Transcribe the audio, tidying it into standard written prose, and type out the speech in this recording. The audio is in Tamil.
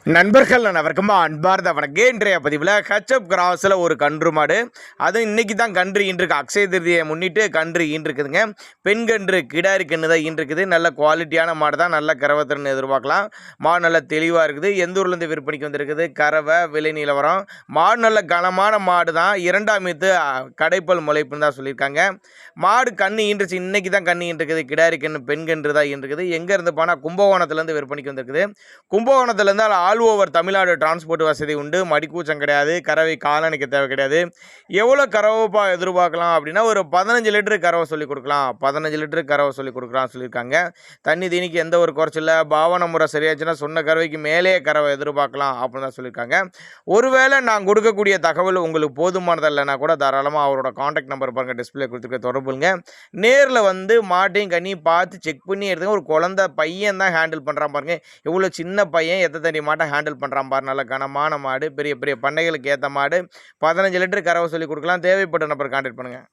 நண்பர்கள் அனைவருக்கும் அன்பார்ந்த வணக்கம். இன்றைய பதிவில் ஹெச்எப் கிராஸில் ஒரு கன்று மாடு, அதுவும் இன்றைக்கி தான் கன்று ஈன்றிருக்கு. அக்ஷய திருதியை முன்னிட்டு கன்று ஈன்றிருக்குதுங்க. பெண் கன்று கிடாரி கன்று தான் ஈன்றிருக்குது. நல்ல குவாலிட்டியான மாடு தான், நல்ல கறவைத்திறன் எதிர்பார்க்கலாம். மாடு நல்ல தெளிவாக இருக்குது. எந்த ஊர்லேருந்து விற்பனைக்கு வந்திருக்குது, கறவை விலை நிலவரம். மாடு நல்ல கனமான மாடு தான். 2ஆம் ஈத்து கடைப்பல் முளைப்புன்னு தான் சொல்லியிருக்காங்க. மாடு கன்று ஈன்றுச்சு, இன்றைக்கி தான் கன்று ஈன்றிருக்குது. கிடாரி கன்று பெண் கன்று தான் ஈன்றிருக்குது. எங்கேருந்து போனால் கும்பகோணத்துலேருந்து விற்பனைக்கு வந்திருக்குது. கும்பகோணத்துலேருந்து ஆல் ஓவர் தமிழ்நாடு டிரான்ஸ்போர்ட் வசதி உண்டு. மடிக்கூச்சம் கிடையாது. கறவை காலணிக்க தேவை கிடையாது. எவ்வளோ கறவைப்பா எதிர்பார்க்கலாம் அப்படின்னா, ஒரு 15 லிட்டரு கறவை சொல்லிக் கொடுக்கலாம். 15 லிட்டரு கறவை சொல்லிக் கொடுக்கலாம்னு சொல்லியிருக்காங்க. தண்ணி தீனிக்கு எந்த ஒரு குறைச்சில்ல. பாவன முறை சரியாச்சுன்னா சொன்ன கறவைக்கு மேலே கறவை எதிர்பார்க்கலாம் அப்படின்னு தான் சொல்லியிருக்காங்க. ஒருவேளை நான் கொடுக்கக்கூடிய தகவல் உங்களுக்கு போதுமானது இல்லைன்னா கூட தாராளமாக அவரோட காண்டாக்ட் நம்பர் பாருங்கள், டிஸ்பிளே கொடுத்துருக்க தொடர்புங்க. நேரில் வந்து மாட்டையும் கண்ணியும் பார்த்து செக் பண்ணி எடுத்துங்க. ஒரு குழந்தை பையன் தான் ஹேண்டில் பண்ணுறான் பாருங்க. இவ்வளோ சின்ன பையன் எத்தனை தண்ணி மாட்டை ஹேண்டில் பண்ணுறான் பாரு. நல்ல கனமான மாடு, பெரிய பெரிய பண்ணைகளுக்கு ஏற்ற மாடு. 15 லிட்டரு கறவை சொல்லி கொடுக்கலாம். தேவைப்பட்ட நம்பர் கான்டாக்ட் பண்ணுங்கள்.